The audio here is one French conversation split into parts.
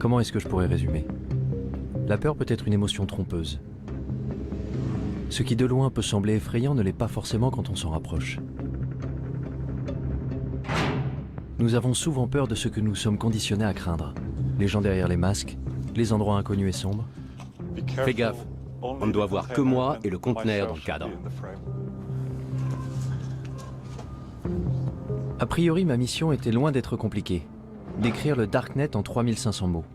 Comment est-ce que je pourrais résumer? La peur peut être une émotion trompeuse. Ce qui de loin peut sembler effrayant ne l'est pas forcément quand on s'en rapproche. Nous avons souvent peur de ce que nous sommes conditionnés à craindre. Les gens derrière les masques, les endroits inconnus et sombres. Fais gaffe, on ne doit voir que moi et le conteneur dans le cadre. A priori, ma mission était loin d'être compliquée. D'écrire le Darknet en 3500 mots.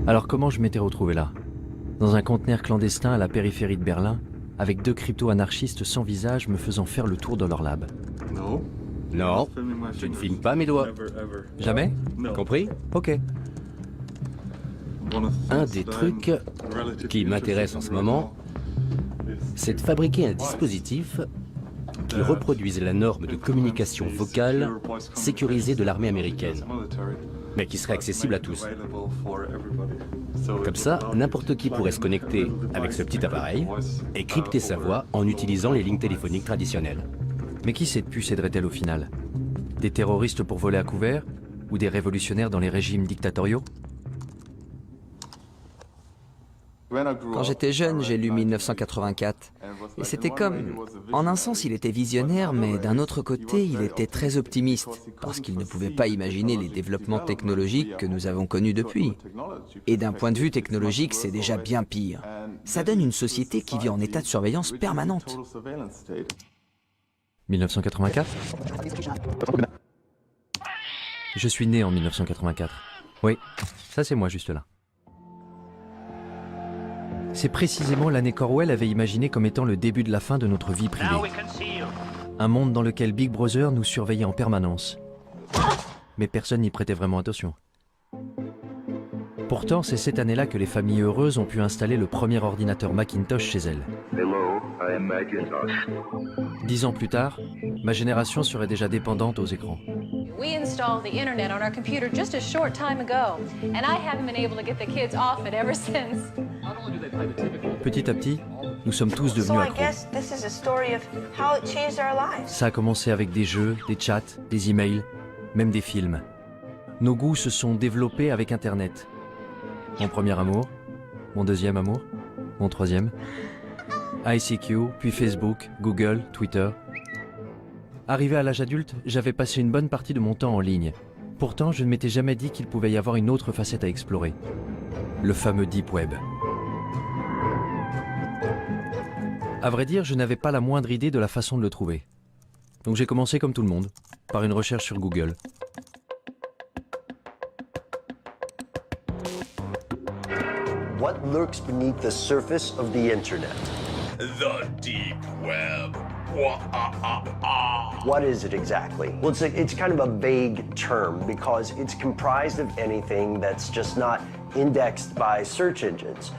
Alors comment je m'étais retrouvé là? Dans un conteneur clandestin à la périphérie de Berlin, avec 2 crypto-anarchistes sans visage me faisant faire le tour de leur lab. Non, tu ne filmes pas mes doigts. Jamais? Compris? Ok. Un des trucs qui m'intéresse en ce moment, c'est de fabriquer un dispositif qui reproduise la norme de communication vocale sécurisée de l'armée américaine, mais qui serait accessible à tous. Comme ça, n'importe qui pourrait se connecter avec ce petit appareil et crypter sa voix en utilisant les lignes téléphoniques traditionnelles. Mais qui cette puce aiderait-elle au final? Des terroristes pour voler à couvert? Ou des révolutionnaires dans les régimes dictatoriaux? Quand j'étais jeune, j'ai lu 1984. Et c'était comme... En un sens, il était visionnaire, mais d'un autre côté, il était très optimiste, parce qu'il ne pouvait pas imaginer les développements technologiques que nous avons connus depuis. Et d'un point de vue technologique, c'est déjà bien pire. Ça donne une société qui vit en état de surveillance permanente. 1984? Je suis né en 1984. Oui, ça c'est moi juste là. C'est précisément l'année qu'Orwell avait imaginé comme étant le début de la fin de notre vie privée. Un monde dans lequel Big Brother nous surveillait en permanence. Mais personne n'y prêtait vraiment attention. Pourtant, c'est cette année-là que les familles heureuses ont pu installer le premier ordinateur Macintosh chez elles. Hello, I am Macintosh. 10 ans plus tard, ma génération serait déjà dépendante aux écrans. We installed the internet on our computer just a short time ago, and I haven't been able to get the kids off it ever since. Petit à petit, nous sommes tous devenus accros. Ça a commencé avec des jeux, des chats, des emails, même des films. Nos goûts se sont développés avec Internet. Mon premier amour, mon deuxième amour, mon troisième. ICQ, puis Facebook, Google, Twitter. Arrivé à l'âge adulte, j'avais passé une bonne partie de mon temps en ligne. Pourtant, je ne m'étais jamais dit qu'il pouvait y avoir une autre facette à explorer. Le fameux Deep Web. À vrai dire, je n'avais pas la moindre idée de la façon de le trouver. Donc j'ai commencé comme tout le monde, par une recherche sur Google. What lurks beneath the surface of the internet? The deep web. What is it exactly? Well, it's kind of a vague term because it's comprised of anything that's just not indexed by search engines.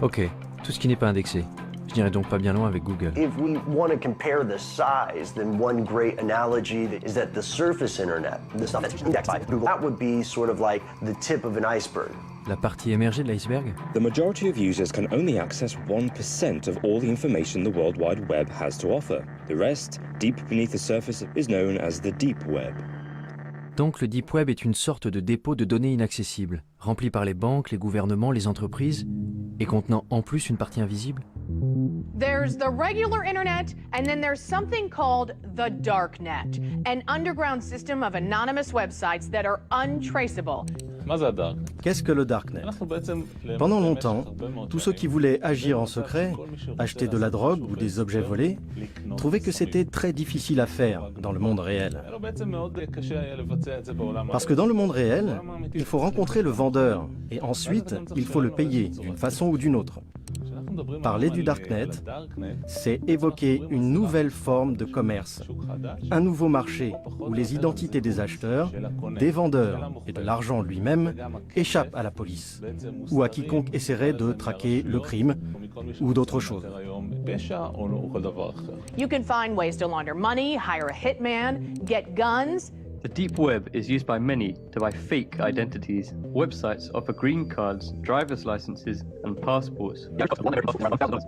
Ok, tout ce qui n'est pas indexé. Je n'irai donc pas bien loin avec Google. If we want to compare the size, then one great analogy is that the surface internet, the stuff that's indexed by Google, that would be sort of like the tip of an iceberg. La partie émergée de l'iceberg? The majority of users can only access 1% of all the information the World Wide Web has to offer. The rest, deep beneath the surface, is known as the deep web. Donc le Deep Web est une sorte de dépôt de données inaccessibles, rempli par les banques, les gouvernements, les entreprises, et contenant en plus une partie invisible? There's the regular internet, and then there's something called the darknet, an underground system of anonymous websites that are untraceable. Qu'est-ce que le Darknet? Pendant longtemps, tous ceux qui voulaient agir en secret, acheter de la drogue ou des objets volés, trouvaient que c'était très difficile à faire dans le monde réel. Parce que dans le monde réel, il faut rencontrer le vendeur et ensuite, il faut le payer d'une façon ou d'une autre. Parler du Darknet, c'est évoquer une nouvelle forme de commerce, un nouveau marché où les identités des acheteurs, des vendeurs et de l'argent lui-même échappent à la police ou à quiconque essaierait de traquer le crime ou d'autres choses. You can find ways to launder money, hire a hitman, get guns, The deep web is used by many to buy fake identities. Websites offer green cards, driver's licenses, and passports.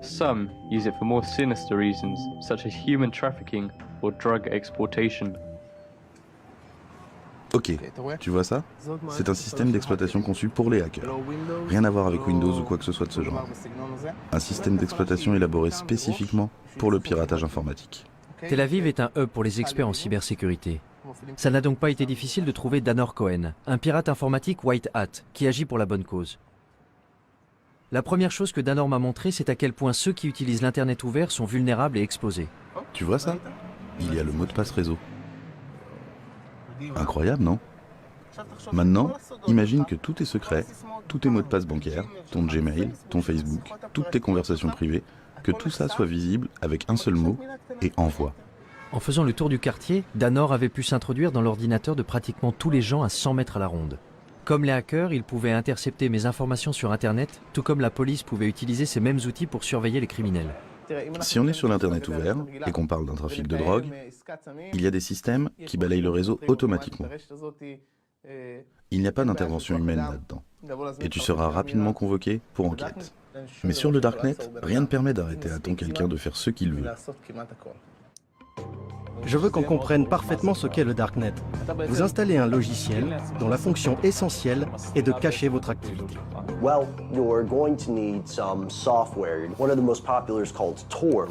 Some use it for more sinister reasons, such as human trafficking or drug exploitation. Ok, tu vois ça? C'est un système d'exploitation conçu pour les hackers. Rien à voir avec Windows ou quoi que ce soit de ce genre. Un système d'exploitation élaboré spécifiquement pour le piratage informatique. Tel Aviv est un hub pour les experts en cybersécurité. Ça n'a donc pas été difficile de trouver Danor Cohen, un pirate informatique white hat, qui agit pour la bonne cause. La première chose que Danor m'a montré, c'est à quel point ceux qui utilisent l'Internet ouvert sont vulnérables et exposés. Tu vois ça? Il y a le mot de passe réseau. Incroyable, non? Maintenant, imagine que tout est secret, tous tes mots de passe bancaires, ton Gmail, ton Facebook, toutes tes conversations privées, que tout ça soit visible avec un seul mot et envoie. En faisant le tour du quartier, Danor avait pu s'introduire dans l'ordinateur de pratiquement tous les gens à 100 mètres à la ronde. Comme les hackers, ils pouvaient intercepter mes informations sur Internet, tout comme la police pouvait utiliser ces mêmes outils pour surveiller les criminels. Si on est sur l'Internet ouvert et qu'on parle d'un trafic de drogue, il y a des systèmes qui balayent le réseau automatiquement. Il n'y a pas d'intervention humaine là-dedans. Et tu seras rapidement convoqué pour enquête. Mais sur le Darknet, rien ne permet d'arrêter à temps quelqu'un de faire ce qu'il veut. Je veux qu'on comprenne parfaitement ce qu'est le Darknet. Vous installez un logiciel dont la fonction essentielle est de cacher votre activité. Well, you're going to need some software. One of the most popular is called Tor.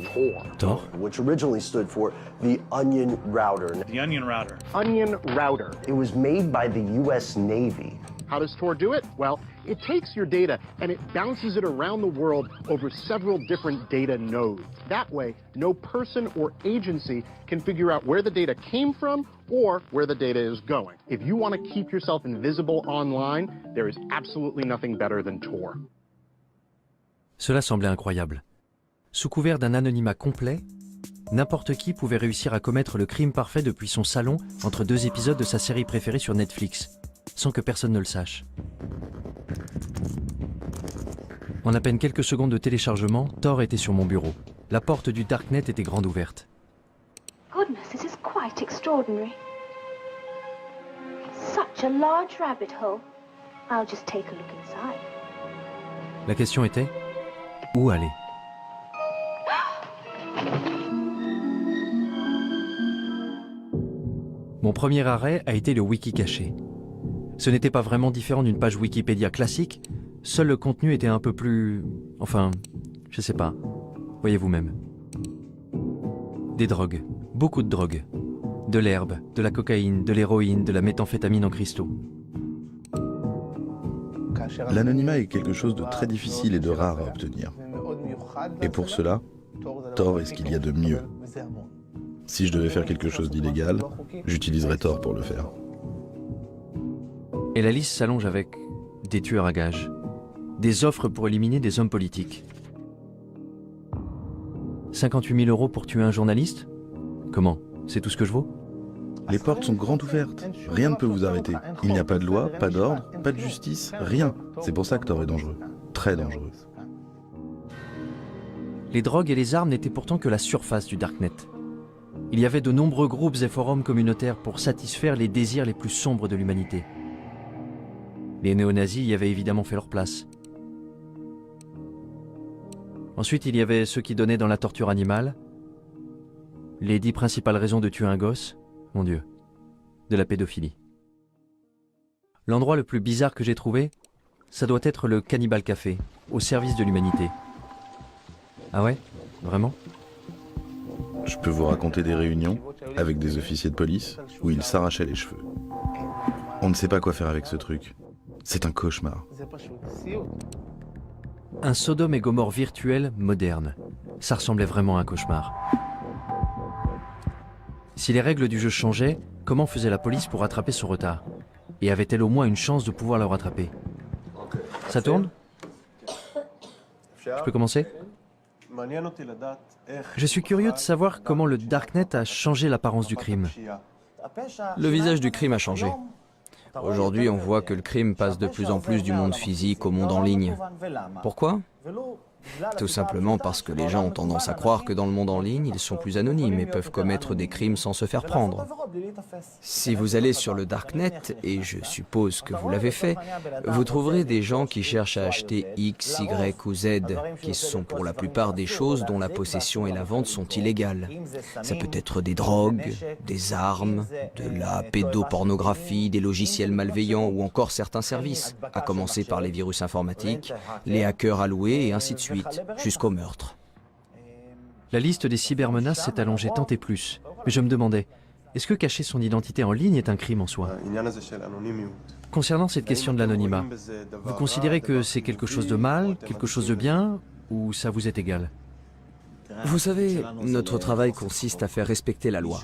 Tor? Which originally stood for the Onion Router. The Onion Router. Onion Router. It was made by the US Navy. How does Tor do it? Well, it takes your data and it bounces it around the world over several different data nodes. That way, no person or agency can figure out where the data came from or where the data is going. If you want to keep yourself invisible online, there is absolutely nothing better than Tor. Cela semblait incroyable. Sous couvert d'un anonymat complet, n'importe qui pouvait réussir à commettre le crime parfait depuis son salon entre deux épisodes de sa série préférée sur Netflix, sans que personne ne le sache. En à peine quelques secondes de téléchargement, Tor était sur mon bureau. La porte du Darknet était grande ouverte. Goodness, this is quite extraordinary. Such a large rabbit hole. I'll just take a look inside. La question était, où aller? Mon premier arrêt a été le wiki caché. Ce n'était pas vraiment différent d'une page Wikipédia classique, seul le contenu était un peu plus... enfin, je sais pas, voyez vous-même. Des drogues, beaucoup de drogues. De l'herbe, de la cocaïne, de l'héroïne, de la méthamphétamine en cristaux. L'anonymat est quelque chose de très difficile et de rare à obtenir. Et pour cela, Tor est ce qu'il y a de mieux. Si je devais faire quelque chose d'illégal, j'utiliserais Tor pour le faire. Et la liste s'allonge avec des tueurs à gages, des offres pour éliminer des hommes politiques. 58 000 € pour tuer un journaliste? Comment? C'est tout ce que je vaux? Les portes sont grandes ouvertes. Rien ne peut vous arrêter. Il n'y a pas de loi, pas d'ordre, pas de justice, rien. C'est pour ça que Tor est dangereux. Très dangereux. Les drogues et les armes n'étaient pourtant que la surface du Darknet. Il y avait de nombreux groupes et forums communautaires pour satisfaire les désirs les plus sombres de l'humanité. Les néo-nazis y avaient évidemment fait leur place. Ensuite, il y avait ceux qui donnaient dans la torture animale, les 10 principales raisons de tuer un gosse, mon Dieu, de la pédophilie. L'endroit le plus bizarre que j'ai trouvé, ça doit être le Cannibal Café, au service de l'humanité. Ah ouais? Vraiment? Je peux vous raconter des réunions avec des officiers de police où ils s'arrachaient les cheveux. On ne sait pas quoi faire avec ce truc. C'est un cauchemar. Un Sodome et Gomorrhe virtuel moderne. Ça ressemblait vraiment à un cauchemar. Si les règles du jeu changeaient, comment faisait la police pour rattraper son retard? Et avait-elle au moins une chance de pouvoir le rattraper? Ça tourne? Je peux commencer? Je suis curieux de savoir comment le Darknet a changé l'apparence du crime. Le visage du crime a changé. Aujourd'hui, on voit que le crime passe de plus en plus du monde physique au monde en ligne. Pourquoi? Tout simplement parce que les gens ont tendance à croire que dans le monde en ligne, ils sont plus anonymes et peuvent commettre des crimes sans se faire prendre. Si vous allez sur le Darknet, et je suppose que vous l'avez fait, vous trouverez des gens qui cherchent à acheter X, Y ou Z, qui sont pour la plupart des choses dont la possession et la vente sont illégales. Ça peut être des drogues, des armes, de la pédopornographie, des logiciels malveillants ou encore certains services, à commencer par les virus informatiques, les hackers alloués et ainsi de suite, jusqu'au meurtre. La liste des cybermenaces s'est allongée tant et plus. Mais je me demandais, est-ce que cacher son identité en ligne est un crime en soi? Concernant cette question de l'anonymat, vous considérez que c'est quelque chose de mal, quelque chose de bien, ou ça vous est égal? Vous savez, notre travail consiste à faire respecter la loi.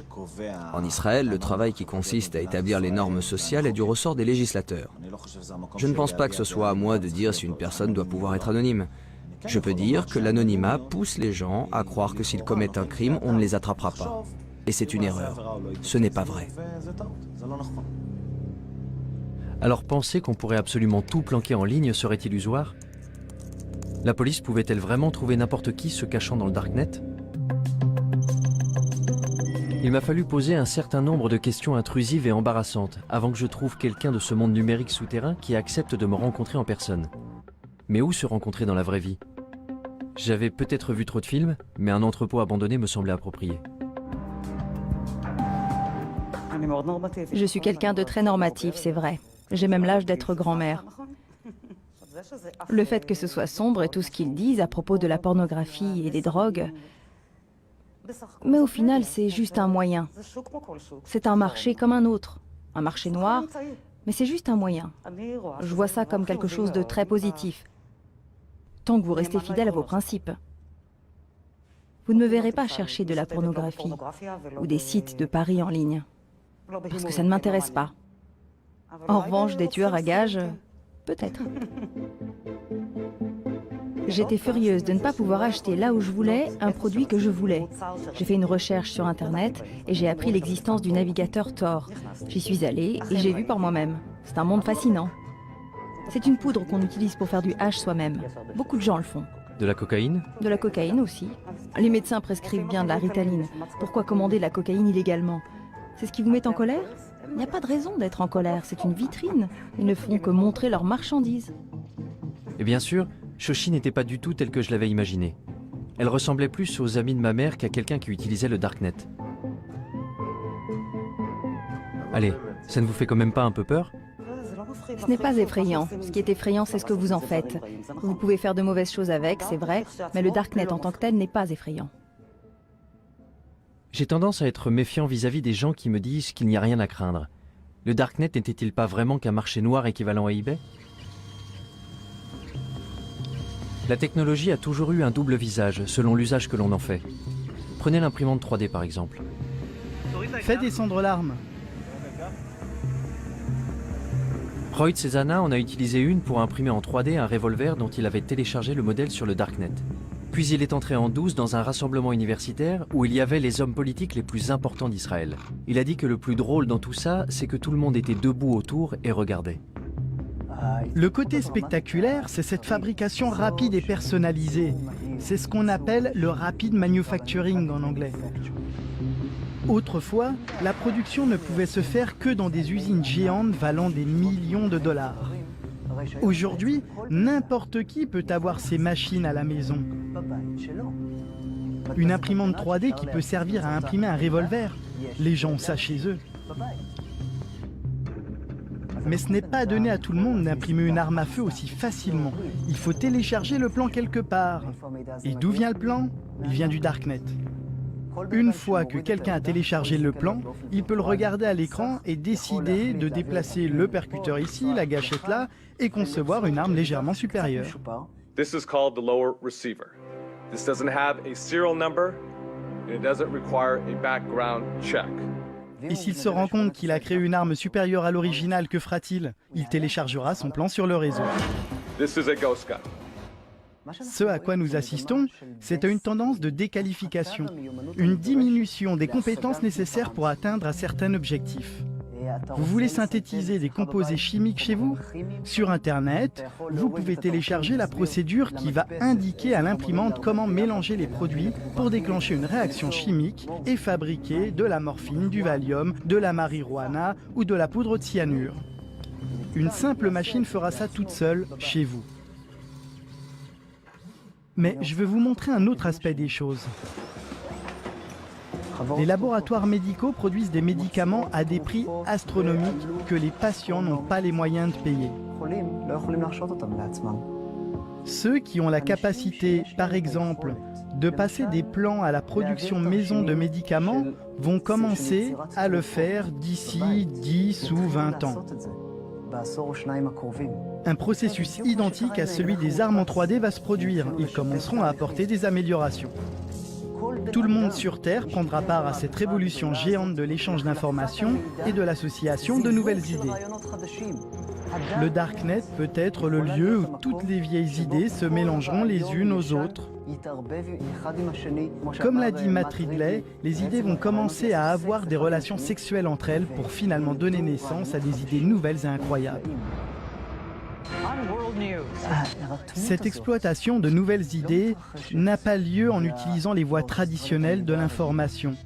En Israël, le travail qui consiste à établir les normes sociales est du ressort des législateurs. Je ne pense pas que ce soit à moi de dire si une personne doit pouvoir être anonyme. Je peux dire que l'anonymat pousse les gens à croire que s'ils commettent un crime, on ne les attrapera pas. Et c'est une erreur. Ce n'est pas vrai. Alors penser qu'on pourrait absolument tout planquer en ligne serait illusoire? La police pouvait-elle vraiment trouver n'importe qui se cachant dans le Darknet? Il m'a fallu poser un certain nombre de questions intrusives et embarrassantes avant que je trouve quelqu'un de ce monde numérique souterrain qui accepte de me rencontrer en personne. Mais où se rencontrer dans la vraie vie? J'avais peut-être vu trop de films, mais un entrepôt abandonné me semblait approprié. Je suis quelqu'un de très normatif, c'est vrai. J'ai même l'âge d'être grand-mère. Le fait que ce soit sombre et tout ce qu'ils disent à propos de la pornographie et des drogues, mais au final, c'est juste un moyen. C'est un marché comme un autre, un marché noir, mais c'est juste un moyen. Je vois ça comme quelque chose de très positif, tant que vous restez fidèle à vos principes. Vous ne me verrez pas chercher de la pornographie ou des sites de paris en ligne, parce que ça ne m'intéresse pas. En revanche, des tueurs à gages, peut-être. J'étais furieuse de ne pas pouvoir acheter là où je voulais un produit que je voulais. J'ai fait une recherche sur Internet et j'ai appris l'existence du navigateur Tor. J'y suis allée et j'ai vu par moi-même. C'est un monde fascinant. C'est une poudre qu'on utilise pour faire du hash soi-même. Beaucoup de gens le font. De la cocaïne? De la cocaïne aussi. Les médecins prescrivent bien de la Ritaline. Pourquoi commander la cocaïne illégalement? C'est ce qui vous met en colère? Il n'y a pas de raison d'être en colère, c'est une vitrine. Ils ne font que montrer leurs marchandises. Et bien sûr, Shoshi n'était pas du tout telle que je l'avais imaginée. Elle ressemblait plus aux amis de ma mère qu'à quelqu'un qui utilisait le Darknet. Allez, ça ne vous fait quand même pas un peu peur? Ce n'est pas effrayant. Ce qui est effrayant, c'est ce que vous en faites. Vous pouvez faire de mauvaises choses avec, c'est vrai, mais le Darknet en tant que tel n'est pas effrayant. J'ai tendance à être méfiant vis-à-vis des gens qui me disent qu'il n'y a rien à craindre. Le Darknet n'était-il pas vraiment qu'un marché noir équivalent à eBay? La technologie a toujours eu un double visage, selon l'usage que l'on en fait. Prenez l'imprimante 3D par exemple. Fais descendre l'arme. Roy Cezana en a utilisé une pour imprimer en 3D un revolver dont il avait téléchargé le modèle sur le Darknet. Puis il est entré en douce dans un rassemblement universitaire où il y avait les hommes politiques les plus importants d'Israël. Il a dit que le plus drôle dans tout ça, c'est que tout le monde était debout autour et regardait. Le côté spectaculaire, c'est cette fabrication rapide et personnalisée. C'est ce qu'on appelle le rapid manufacturing en anglais. Autrefois, la production ne pouvait se faire que dans des usines géantes valant des millions de dollars. Aujourd'hui, n'importe qui peut avoir ces machines à la maison. Une imprimante 3D qui peut servir à imprimer un revolver. Les gens ont ça chez eux. Mais ce n'est pas donné à tout le monde d'imprimer une arme à feu aussi facilement. Il faut télécharger le plan quelque part. Et d'où vient le plan? Il vient du Darknet. Une fois que quelqu'un a téléchargé le plan, il peut le regarder à l'écran et décider de déplacer le percuteur ici, la gâchette là, et concevoir une arme légèrement supérieure. This is called the lower receiver. This doesn't have a serial number and it doesn't require a background check. Et s'il se rend compte qu'il a créé une arme supérieure à l'original, que fera-t-il? Il téléchargera son plan sur le réseau. This is a ghost gun. Ce à quoi nous assistons, c'est à une tendance de déqualification, une diminution des compétences nécessaires pour atteindre un certain objectif. Vous voulez synthétiser des composés chimiques chez vous? Sur Internet, vous pouvez télécharger la procédure qui va indiquer à l'imprimante comment mélanger les produits pour déclencher une réaction chimique et fabriquer de la morphine, du Valium, de la marijuana ou de la poudre de cyanure. Une simple machine fera ça toute seule chez vous. Mais je vais vous montrer un autre aspect des choses. Les laboratoires médicaux produisent des médicaments à des prix astronomiques que les patients n'ont pas les moyens de payer. Ceux qui ont la capacité, par exemple, de passer des plans à la production maison de médicaments vont commencer à le faire d'ici 10 ou 20 ans. Un processus identique à celui des armes en 3D va se produire. Ils commenceront à apporter des améliorations. Tout le monde sur Terre prendra part à cette révolution géante de l'échange d'informations et de l'association de nouvelles idées. Le Darknet peut être le lieu où toutes les vieilles idées se mélangeront les unes aux autres. Comme l'a dit Matt Ridley, les idées vont commencer à avoir des relations sexuelles entre elles pour finalement donner naissance à des idées nouvelles et incroyables. Cette exploitation de nouvelles idées n'a pas lieu en utilisant les voies traditionnelles de l'information,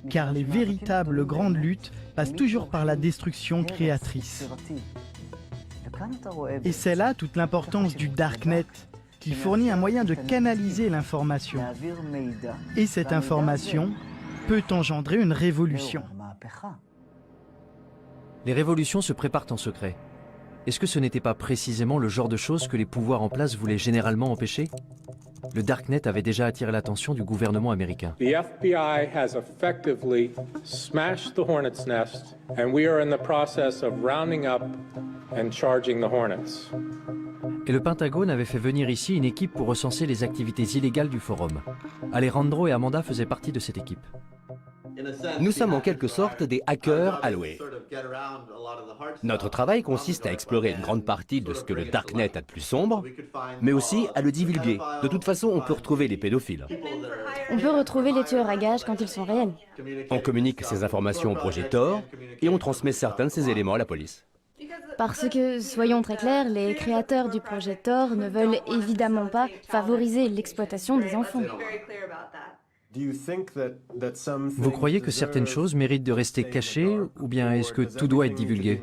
car les véritables grandes luttes passent toujours par la destruction créatrice. Et c'est là toute l'importance du Darknet, qui fournit un moyen de canaliser l'information. Et cette information peut engendrer une révolution. Les révolutions se préparent en secret. Est-ce que ce n'était pas précisément le genre de choses que les pouvoirs en place voulaient généralement empêcher? Le Darknet avait déjà attiré l'attention du gouvernement américain. The FBI has effectively smashed the Hornet's Nest, and we are in the process of rounding up and charging the Hornets. Et le Pentagone avait fait venir ici une équipe pour recenser les activités illégales du forum. Alejandro et Amanda faisaient partie de cette équipe. Nous sommes en quelque sorte des hackers alloués. Notre travail consiste à explorer une grande partie de ce que le Darknet a de plus sombre, mais aussi à le divulguer. De toute façon, on peut retrouver les pédophiles. On peut retrouver les tueurs à gages quand ils sont réels. On communique ces informations au projet Tor et on transmet certains de ces éléments à la police. Parce que, soyons très clairs, les créateurs du projet Tor ne veulent évidemment pas favoriser l'exploitation des enfants. Vous croyez que certaines choses méritent de rester cachées, ou bien est-ce que tout doit être divulgué?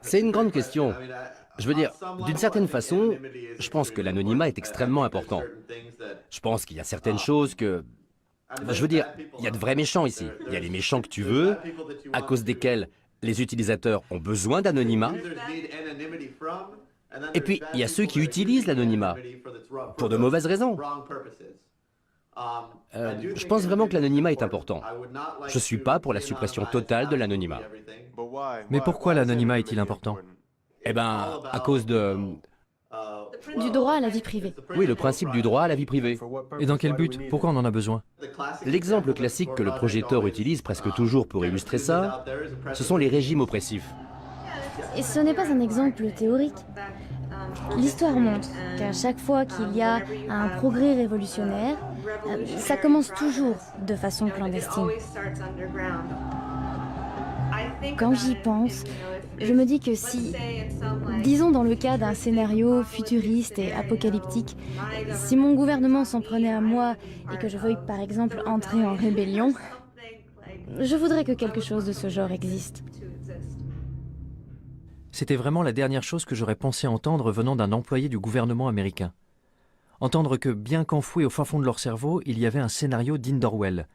C'est une grande question. Je veux dire, d'une certaine façon, je pense que l'anonymat est extrêmement important. Je pense qu'il y a certaines choses que... Je veux dire, il y a de vrais méchants ici. Il y a les méchants que tu veux, à cause desquels les utilisateurs ont besoin d'anonymat. Et puis, il y a ceux qui utilisent l'anonymat pour de mauvaises raisons. Je pense vraiment que l'anonymat est important. Je ne suis pas pour la suppression totale de l'anonymat. Mais pourquoi l'anonymat est-il important? Eh bien, à cause de... Du droit à la vie privée. Oui, le principe du droit à la vie privée. Et dans quel but? Pourquoi on en a besoin? L'exemple classique que le projet Tor utilise presque toujours pour illustrer ça, ce sont les régimes oppressifs. Et ce n'est pas un exemple théorique. L'histoire montre qu'à chaque fois qu'il y a un progrès révolutionnaire, ça commence toujours de façon clandestine. Quand j'y pense, je me dis que si, disons dans le cas d'un scénario futuriste et apocalyptique, si mon gouvernement s'en prenait à moi et que je veuille par exemple entrer en rébellion, je voudrais que quelque chose de ce genre existe. C'était vraiment la dernière chose que j'aurais pensé entendre venant d'un employé du gouvernement américain. Entendre que, bien qu'enfouis au fin fond de leur cerveau, il y avait un scénario digne d'Orwell.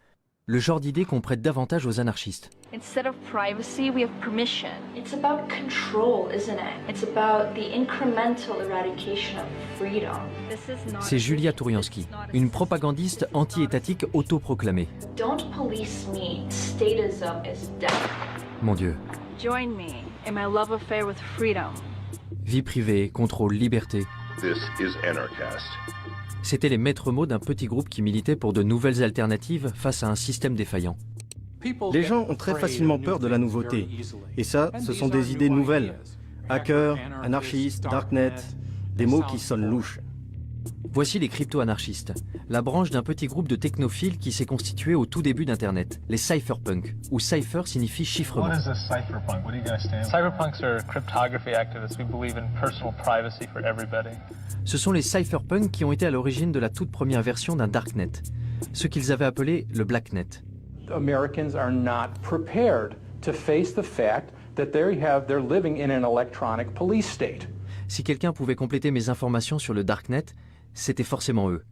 Le genre d'idée qu'on prête davantage aux anarchistes. Instead of privacy, we have permission. It's about control, isn't it? It's about the incremental eradication of freedom. C'est Julia Touriansky, une propagandiste anti-étatique autoproclamée. Don't police me. Statism is death. Mon Dieu. Join me in my love affair with freedom. Vie privée, contrôle, liberté. This is Anarchast. C'étaient les maîtres mots d'un petit groupe qui militait pour de nouvelles alternatives face à un système défaillant. Les gens ont très facilement peur de la nouveauté. Et ça, ce sont des idées nouvelles. Hacker, anarchiste, darknet, des mots qui sonnent louches. Voici les crypto-anarchistes, la branche d'un petit groupe de technophiles qui s'est constitué au tout début d'Internet, les cypherpunks, où cypher signifie chiffrement. What is a cypherpunk? What do you guys stand for? Cypherpunks are cryptography activists. We believe in personal privacy for everybody. Ce sont les cypherpunks qui ont été à l'origine de la toute première version d'un darknet, ce qu'ils avaient appelé le blacknet. Americans are not prepared to face the fact that they're living in an electronic police state. Si quelqu'un pouvait compléter mes informations sur le darknet, c'était forcément eux.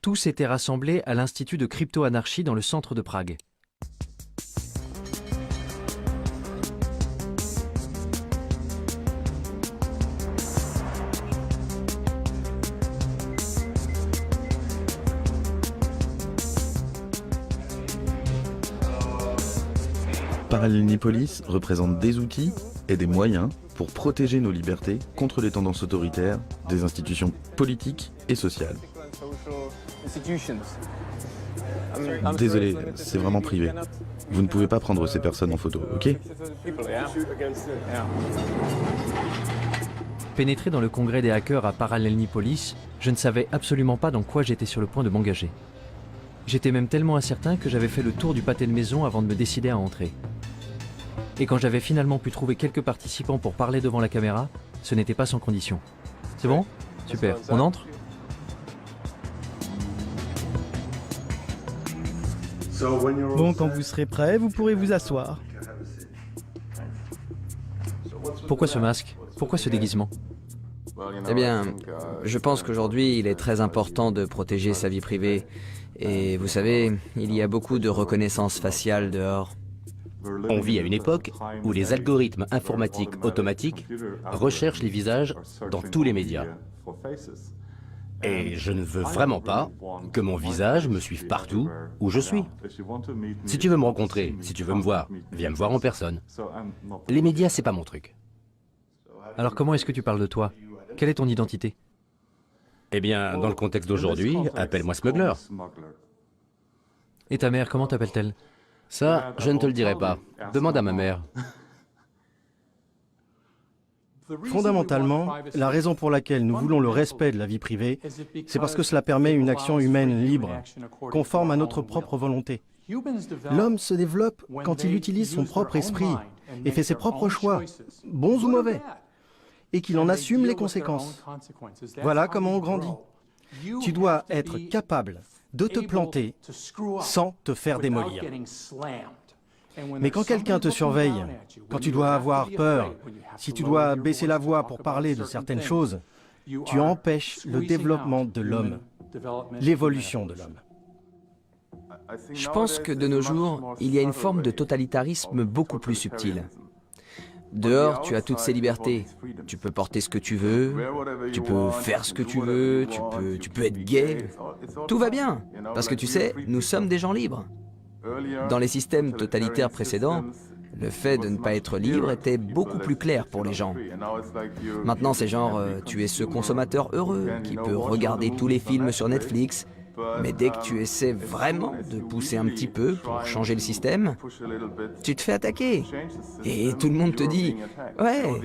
Tous étaient rassemblés à l'Institut de crypto-anarchie dans le centre de Prague. Parallelnipolis représente des outils et des moyens pour protéger nos libertés contre les tendances autoritaires des institutions politiques et sociales. Désolé, c'est vraiment privé. Vous ne pouvez pas prendre ces personnes en photo, ok? Pénétré dans le congrès des hackers à Parallelnipolis, je ne savais absolument pas dans quoi j'étais sur le point de m'engager. J'étais même tellement incertain que j'avais fait le tour du pâté de maison avant de me décider à entrer. Et quand j'avais finalement pu trouver quelques participants pour parler devant la caméra, ce n'était pas sans condition. C'est bon? Super. On entre? Bon, quand vous serez prêt, vous pourrez vous asseoir. Pourquoi ce masque? Pourquoi ce déguisement? Eh bien, je pense qu'aujourd'hui, il est très important de protéger sa vie privée. Et vous savez, il y a beaucoup de reconnaissance faciale dehors. On vit à une époque où les algorithmes informatiques automatiques recherchent les visages dans tous les médias. Et je ne veux vraiment pas que mon visage me suive partout où je suis. Si tu veux me rencontrer, si tu veux me voir, viens me voir en personne. Les médias, c'est pas mon truc. Alors comment est-ce que tu parles de toi? Quelle est ton identité? Eh bien, dans le contexte d'aujourd'hui, appelle-moi Smuggler. Et ta mère, comment t'appelle-t-elle? Ça, je ne te le dirai pas. Demande à ma mère. Fondamentalement, la raison pour laquelle nous voulons le respect de la vie privée, c'est parce que cela permet une action humaine libre, conforme à notre propre volonté. L'homme se développe quand il utilise son propre esprit et fait ses propres choix, bons ou mauvais, et qu'il en assume les conséquences. Voilà comment on grandit. Tu dois être capable de te planter sans te faire démolir. Mais quand quelqu'un te surveille, quand tu dois avoir peur, si tu dois baisser la voix pour parler de certaines choses, tu empêches le développement de l'homme, l'évolution de l'homme. Je pense que de nos jours, il y a une forme de totalitarisme beaucoup plus subtile. Dehors, tu as toutes ces libertés. Tu peux porter ce que tu veux, tu peux faire ce que tu veux, tu peux être gay. Tout va bien, parce que tu sais, nous sommes des gens libres. Dans les systèmes totalitaires précédents, le fait de ne pas être libre était beaucoup plus clair pour les gens. Maintenant, c'est genre, tu es ce consommateur heureux qui peut regarder tous les films sur Netflix, mais dès que tu essaies vraiment de pousser un petit peu pour changer le système, tu te fais attaquer. Et tout le monde te dit « Ouais,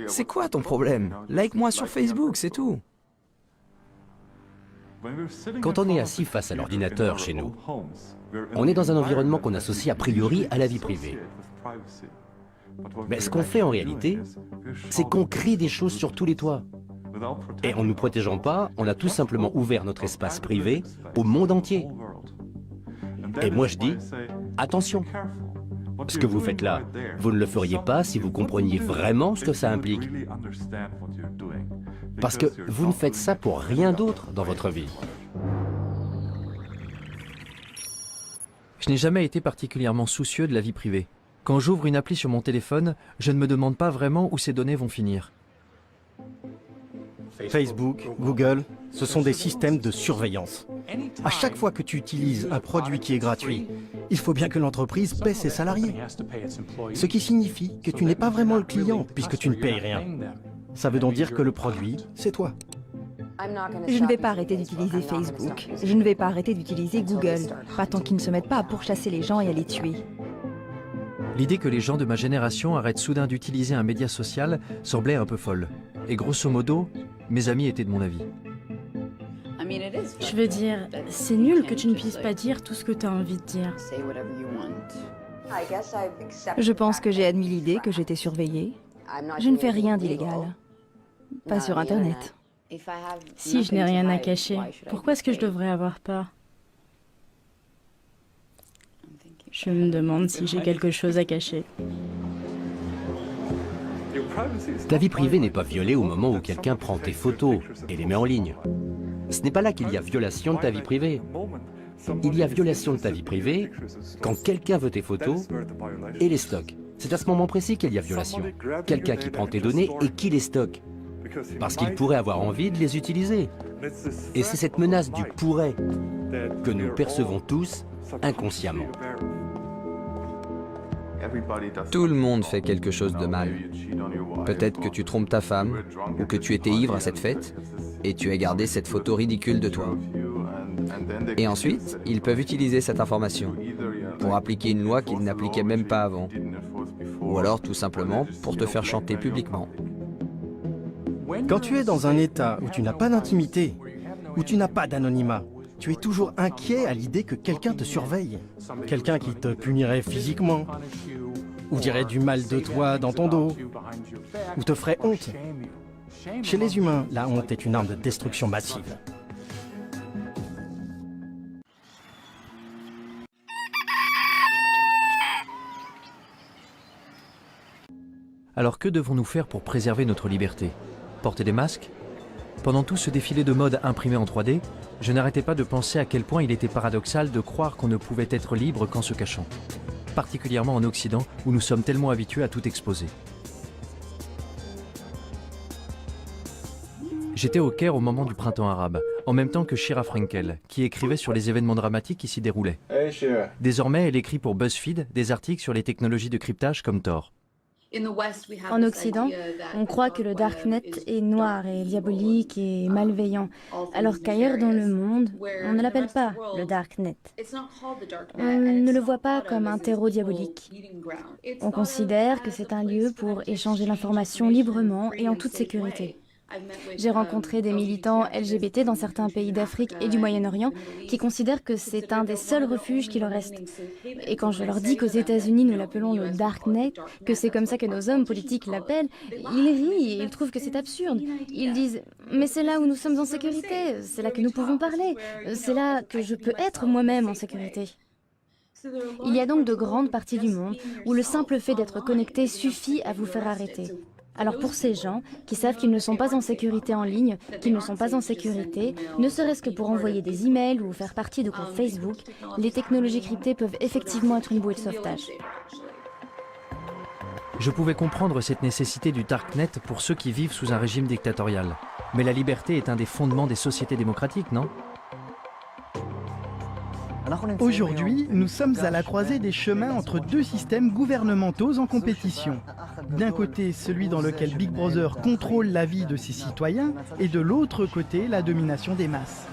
c'est quoi ton problème? Like-moi sur Facebook, c'est tout. » Quand on est assis face à l'ordinateur chez nous, on est dans un environnement qu'on associe a priori à la vie privée. Mais ce qu'on fait en réalité, c'est qu'on crie des choses sur tous les toits. Et en ne nous protégeant pas, on a tout simplement ouvert notre espace privé au monde entier. Et moi je dis, attention, ce que vous faites là, vous ne le feriez pas si vous compreniez vraiment ce que ça implique. Parce que vous ne faites ça pour rien d'autre dans votre vie. Je n'ai jamais été particulièrement soucieux de la vie privée. Quand j'ouvre une appli sur mon téléphone, je ne me demande pas vraiment où ces données vont finir. Facebook, Google, ce sont des systèmes de surveillance. À chaque fois que tu utilises un produit qui est gratuit, il faut bien que l'entreprise paie ses salariés. Ce qui signifie que tu n'es pas vraiment le client puisque tu ne payes rien. Ça veut donc dire que le produit, c'est toi. Je ne vais pas arrêter d'utiliser Facebook. Je ne vais pas arrêter d'utiliser Google. Pas tant qu'ils ne se mettent pas à pourchasser les gens et à les tuer. L'idée que les gens de ma génération arrêtent soudain d'utiliser un média social semblait un peu folle. Et grosso modo, mes amis étaient de mon avis. Je veux dire, c'est nul que tu ne puisses pas dire tout ce que tu as envie de dire. Je pense que j'ai admis l'idée que j'étais surveillée. Je ne fais rien d'illégal. Pas sur Internet. Si je n'ai rien à cacher, pourquoi est-ce que je devrais avoir peur? Je me demande si j'ai quelque chose à cacher. Ta vie privée n'est pas violée au moment où quelqu'un prend tes photos et les met en ligne. Ce n'est pas là qu'il y a violation de ta vie privée. Il y a violation de ta vie privée quand quelqu'un veut tes photos et les stocke. C'est à ce moment précis qu'il y a violation. Quelqu'un qui prend tes données et qui les stocke. Parce qu'il pourrait avoir envie de les utiliser. Et c'est cette menace du « pourrait » que nous percevons tous inconsciemment. Tout le monde fait quelque chose de mal. Peut-être que tu trompes ta femme, ou que tu étais ivre à cette fête, et tu as gardé cette photo ridicule de toi. Et ensuite, ils peuvent utiliser cette information pour appliquer une loi qu'ils n'appliquaient même pas avant. Ou alors tout simplement pour te faire chanter publiquement. Quand tu es dans un état où tu n'as pas d'intimité, où tu n'as pas d'anonymat, tu es toujours inquiet à l'idée que quelqu'un te surveille. Quelqu'un qui te punirait physiquement, ou dirait du mal de toi dans ton dos, ou te ferait honte. Chez les humains, la honte est une arme de destruction massive. Alors que devons-nous faire pour préserver notre liberté? Porter des masques? Pendant tout ce défilé de mode imprimé en 3D, je n'arrêtais pas de penser à quel point il était paradoxal de croire qu'on ne pouvait être libre qu'en se cachant. Particulièrement en Occident, où nous sommes tellement habitués à tout exposer. J'étais au Caire au moment du printemps arabe, en même temps que Shira Frankel, qui écrivait sur les événements dramatiques qui s'y déroulaient. Désormais, elle écrit pour BuzzFeed des articles sur les technologies de cryptage comme Tor. En Occident, on croit que le Darknet est noir et diabolique et malveillant, alors qu'ailleurs dans le monde, on ne l'appelle pas le Darknet. On ne le voit pas comme un terreau diabolique. On considère que c'est un lieu pour échanger l'information librement et en toute sécurité. J'ai rencontré des militants LGBT dans certains pays d'Afrique et du Moyen-Orient qui considèrent que c'est un des seuls refuges qui leur reste. Et quand je leur dis qu'aux États-Unis nous l'appelons le Darknet, que c'est comme ça que nos hommes politiques l'appellent, ils rient et ils trouvent que c'est absurde. Ils disent « Mais c'est là où nous sommes en sécurité, c'est là que nous pouvons parler, c'est là que je peux être moi-même en sécurité. » Il y a donc de grandes parties du monde où le simple fait d'être connecté suffit à vous faire arrêter. Alors pour ces gens qui savent qu'ils ne sont pas en sécurité en ligne, qu'ils ne sont pas en sécurité, ne serait-ce que pour envoyer des emails ou faire partie de groupes Facebook, les technologies cryptées peuvent effectivement être une bouée de sauvetage. Je pouvais comprendre cette nécessité du Darknet pour ceux qui vivent sous un régime dictatorial. Mais la liberté est un des fondements des sociétés démocratiques, non? Aujourd'hui, nous sommes à la croisée des chemins entre deux systèmes gouvernementaux en compétition. D'un côté, celui dans lequel Big Brother contrôle la vie de ses citoyens, et de l'autre côté, la domination des masses.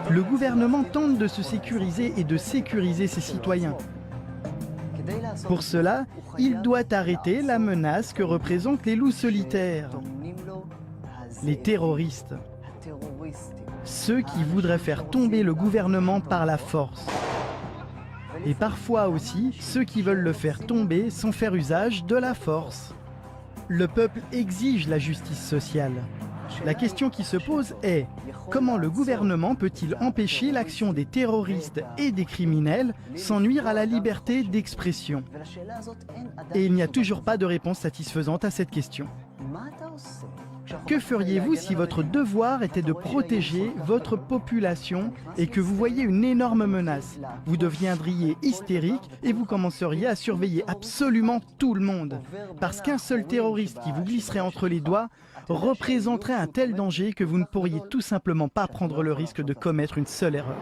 Le gouvernement tente de se sécuriser et de sécuriser ses citoyens. Pour cela, il doit arrêter la menace que représentent les loups solitaires, les terroristes. Ceux qui voudraient faire tomber le gouvernement par la force. Et parfois aussi, ceux qui veulent le faire tomber sans faire usage de la force. Le peuple exige la justice sociale. La question qui se pose est, comment le gouvernement peut-il empêcher l'action des terroristes et des criminels sans nuire à la liberté d'expression? Et il n'y a toujours pas de réponse satisfaisante à cette question. Que feriez-vous si votre devoir était de protéger votre population et que vous voyez une énorme menace? Vous deviendriez hystérique et vous commenceriez à surveiller absolument tout le monde. Parce qu'un seul terroriste qui vous glisserait entre les doigts représenterait un tel danger que vous ne pourriez tout simplement pas prendre le risque de commettre une seule erreur.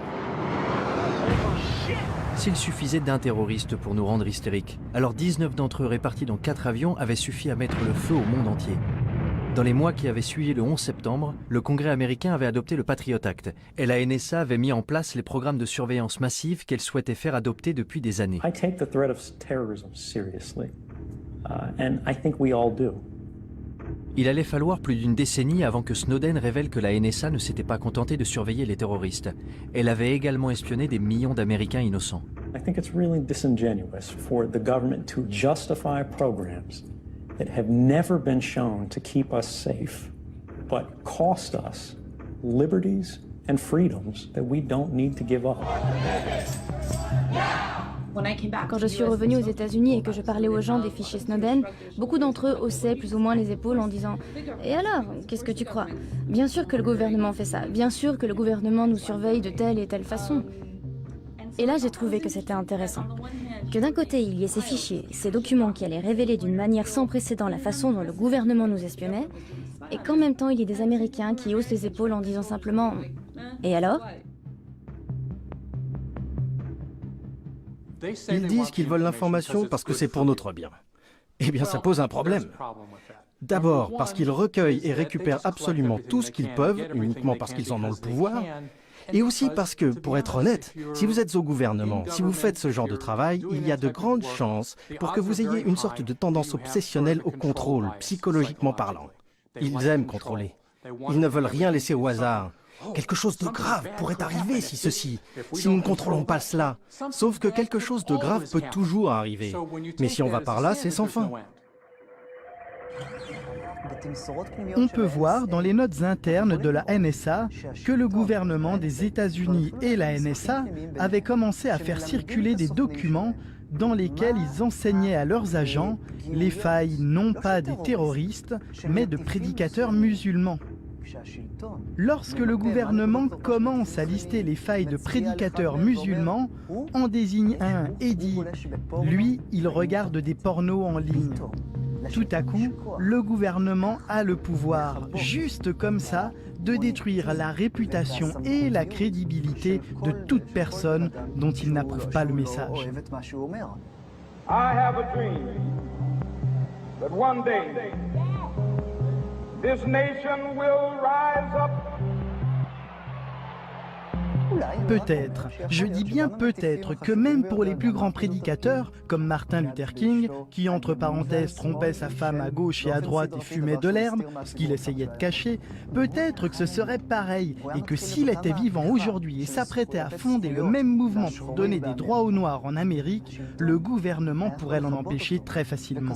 S'il suffisait d'un terroriste pour nous rendre hystériques, alors 19 d'entre eux répartis dans 4 avions avaient suffi à mettre le feu au monde entier. Dans les mois qui avaient suivi le 11 septembre, le Congrès américain avait adopté le Patriot Act et la NSA avait mis en place les programmes de surveillance massive qu'elle souhaitait faire adopter depuis des années. I take the threat of terrorism seriously, and I think we all do. Il allait falloir plus d'une décennie avant que Snowden révèle que la NSA ne s'était pas contentée de surveiller les terroristes. Elle avait également espionné des millions d'Américains innocents. I think it's really disingenuous for the government to justify programs that have never been shown to keep us safe, but cost us liberties and freedoms that we don't need to give up. Quand je suis revenue aux États-Unis et que je parlais aux gens des fichiers Snowden, beaucoup d'entre eux haussaient plus ou moins les épaules en disant « Et alors, qu'est-ce que tu crois? Bien sûr que le gouvernement fait ça, bien sûr que le gouvernement nous surveille de telle et telle façon. » Et là, j'ai trouvé que c'était intéressant. Que d'un côté, il y ait ces fichiers, ces documents qui allaient révéler d'une manière sans précédent la façon dont le gouvernement nous espionnait, et qu'en même temps, il y ait des Américains qui haussent les épaules en disant simplement « Et alors ?» Ils disent qu'ils veulent l'information parce que c'est pour notre bien. Eh bien, ça pose un problème. D'abord, parce qu'ils recueillent et récupèrent absolument tout ce qu'ils peuvent, uniquement parce qu'ils en ont le pouvoir, et aussi parce que, pour être honnête, si vous êtes au gouvernement, si vous faites ce genre de travail, il y a de grandes chances pour que vous ayez une sorte de tendance obsessionnelle au contrôle, psychologiquement parlant. Ils aiment contrôler. Ils ne veulent rien laisser au hasard. Quelque chose de grave pourrait arriver si nous ne contrôlons pas cela. Sauf que quelque chose de grave peut toujours arriver. Mais si on va par là, c'est sans fin. On peut voir dans les notes internes de la NSA que le gouvernement des États-Unis et la NSA avaient commencé à faire circuler des documents dans lesquels ils enseignaient à leurs agents les failles non pas des terroristes, mais de prédicateurs musulmans. Lorsque le gouvernement commence à lister les failles de prédicateurs musulmans, on désigne un et dit « lui, il regarde des pornos en ligne ». Tout à coup, le gouvernement a le pouvoir, juste comme ça, de détruire la réputation et la crédibilité de toute personne dont il n'approuve pas le message. I have a dream that one day this nation will rise up. Peut-être, je dis bien peut-être, que même pour les plus grands prédicateurs, comme Martin Luther King, qui entre parenthèses trompait sa femme à gauche et à droite et fumait de l'herbe, ce qu'il essayait de cacher, peut-être que ce serait pareil, et que s'il était vivant aujourd'hui et s'apprêtait à fonder le même mouvement pour donner des droits aux Noirs en Amérique, le gouvernement pourrait l'en empêcher très facilement.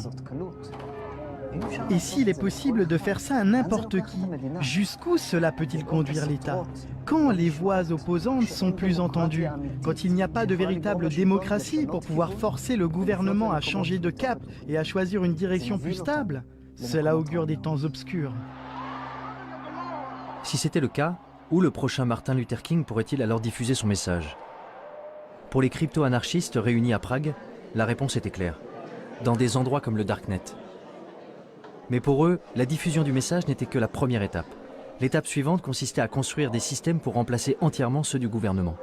Et s'il est possible de faire ça à n'importe qui, jusqu'où cela peut-il conduire l'État? Quand les voix opposantes sont plus entendues? Quand il n'y a pas de véritable démocratie pour pouvoir forcer le gouvernement à changer de cap et à choisir une direction plus stable? Cela augure des temps obscurs. Si c'était le cas, où le prochain Martin Luther King pourrait-il alors diffuser son message? Pour les crypto-anarchistes réunis à Prague, la réponse était claire. Dans des endroits comme le Darknet. Mais pour eux, la diffusion du message n'était que la première étape. L'étape suivante consistait à construire des systèmes pour remplacer entièrement ceux du gouvernement.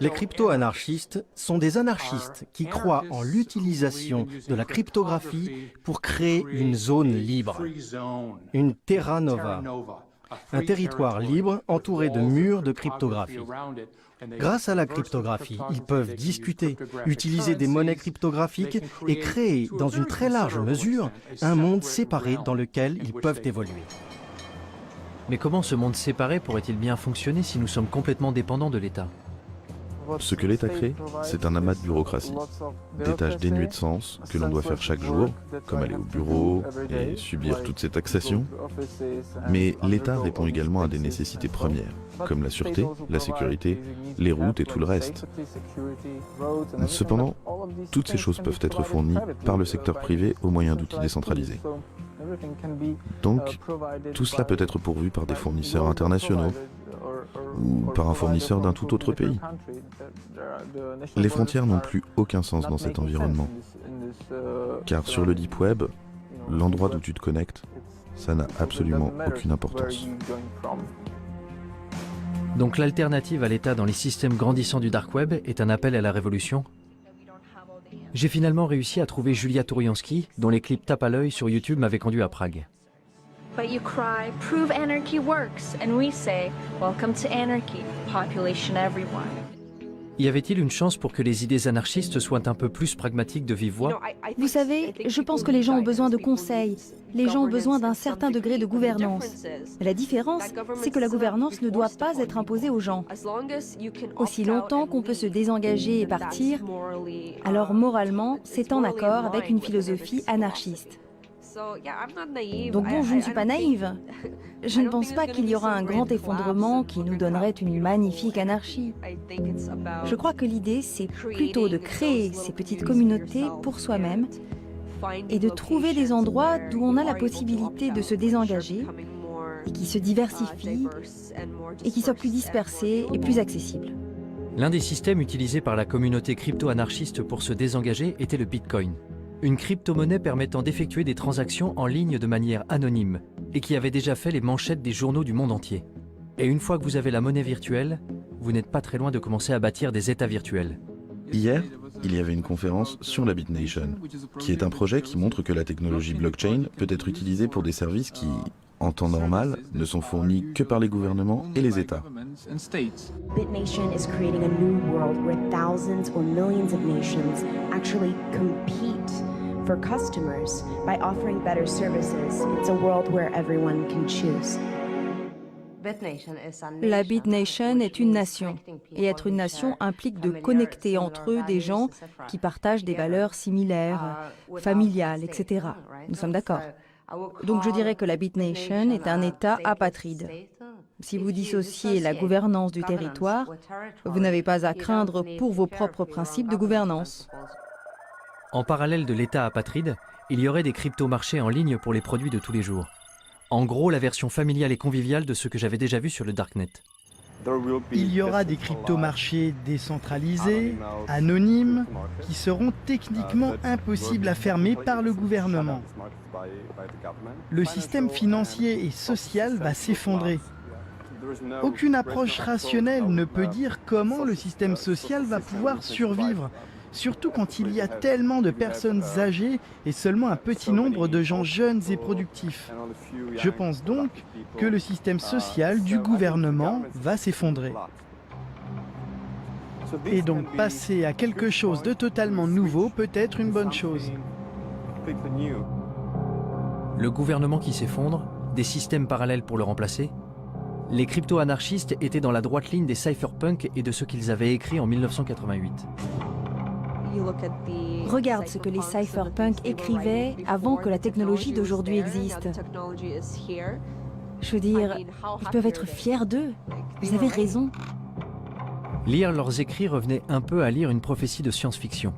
Les crypto-anarchistes sont des anarchistes qui croient en l'utilisation de la cryptographie pour créer une zone libre, une terra nova, un territoire libre entouré de murs de cryptographie. Grâce à la cryptographie, ils peuvent discuter, utiliser des monnaies cryptographiques et créer, dans une très large mesure, un monde séparé dans lequel ils peuvent évoluer. Mais comment ce monde séparé pourrait-il bien fonctionner si nous sommes complètement dépendants de l'État? Ce que l'État crée, c'est un amas de bureaucratie, des tâches dénuées de sens que l'on doit faire chaque jour, comme aller au bureau et subir toutes ces taxations. Mais l'État répond également à des nécessités premières, comme la sûreté, la sécurité, les routes et tout le reste. Cependant, toutes ces choses peuvent être fournies par le secteur privé au moyen d'outils décentralisés. Donc, tout cela peut être pourvu par des fournisseurs internationaux, ou par un fournisseur d'un tout autre pays. Les frontières n'ont plus aucun sens dans cet environnement. Car sur le Deep Web, l'endroit d'où tu te connectes, ça n'a absolument aucune importance. Donc l'alternative à l'État dans les systèmes grandissants du Dark Web est un appel à la révolution? J'ai finalement réussi à trouver Julia Touriansky, dont les clips tape à l'œil sur YouTube m'avaient conduit à Prague. But you cry, prove anarchy works, and we say, welcome to anarchy, population everyone. Y avait-il une chance pour que les idées anarchistes soient un peu plus pragmatiques de vive voix? Vous savez, je pense que les gens ont besoin de conseils. les gens ont besoin d'un certain degré de gouvernance. Mais la différence, c'est que la gouvernance ne doit pas être imposée aux gens. Aussi longtemps qu'on peut se désengager et partir, alors moralement, c'est en accord avec une philosophie anarchiste. Donc bon, je ne suis pas naïve. Je ne pense pas qu'il y aura un grand effondrement qui nous donnerait une magnifique anarchie. Je crois que l'idée, c'est plutôt de créer ces petites communautés pour soi-même et de trouver des endroits d'où on a la possibilité de se désengager et qui se diversifient et qui soient plus dispersés et plus accessibles. L'un des systèmes utilisés par la communauté crypto-anarchiste pour se désengager était le Bitcoin. Une crypto-monnaie permettant d'effectuer des transactions en ligne de manière anonyme et qui avait déjà fait les manchettes des journaux du monde entier. Et une fois que vous avez la monnaie virtuelle, vous n'êtes pas très loin de commencer à bâtir des États virtuels. Hier, il y avait une conférence sur la BitNation, qui est un projet qui montre que la technologie blockchain peut être utilisée pour des services qui, en temps normal, ne sont fournis que par les gouvernements et les États. BitNation is creating a new world where thousands or millions of nations actually compete for customers by offering better services. It's a world where everyone can choose. La BitNation est une nation, et être une nation implique de connecter entre eux des gens qui partagent des valeurs similaires, familiales, etc. Nous sommes d'accord. Donc je dirais que la BitNation est un État apatride. Si vous dissociez la gouvernance du territoire, vous n'avez pas à craindre pour vos propres principes de gouvernance. En parallèle de l'État apatride, il y aurait des crypto-marchés en ligne pour les produits de tous les jours. En gros, la version familiale et conviviale de ce que j'avais déjà vu sur le Darknet. Il y aura des crypto-marchés décentralisés, anonymes, qui seront techniquement impossibles à fermer par le gouvernement. Le système financier et social va s'effondrer. Aucune approche rationnelle ne peut dire comment le système social va pouvoir survivre, surtout quand il y a tellement de personnes âgées et seulement un petit nombre de gens jeunes et productifs. Je pense donc que le système social du gouvernement va s'effondrer. Et donc passer à quelque chose de totalement nouveau peut être une bonne chose. Le gouvernement qui s'effondre, des systèmes parallèles pour le remplacer. Les crypto-anarchistes étaient dans la droite ligne des cypherpunks et de ce qu'ils avaient écrit en 1988. Regarde ce que les cypherpunks écrivaient avant que la technologie d'aujourd'hui existe. Je veux dire, ils peuvent être fiers d'eux. Vous avez raison. Lire leurs écrits revenait un peu à lire une prophétie de science-fiction.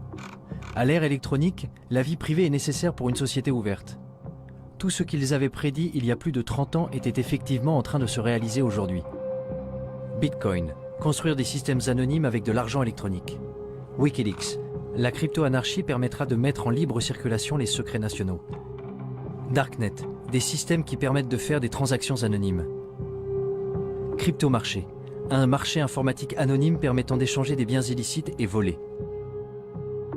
À l'ère électronique, la vie privée est nécessaire pour une société ouverte. Tout ce qu'ils avaient prédit il y a plus de 30 ans était effectivement en train de se réaliser aujourd'hui. Bitcoin, construire des systèmes anonymes avec de l'argent électronique. Wikileaks, la crypto-anarchie permettra de mettre en libre circulation les secrets nationaux. Darknet, des systèmes qui permettent de faire des transactions anonymes. Crypto-marché, un marché informatique anonyme permettant d'échanger des biens illicites et volés.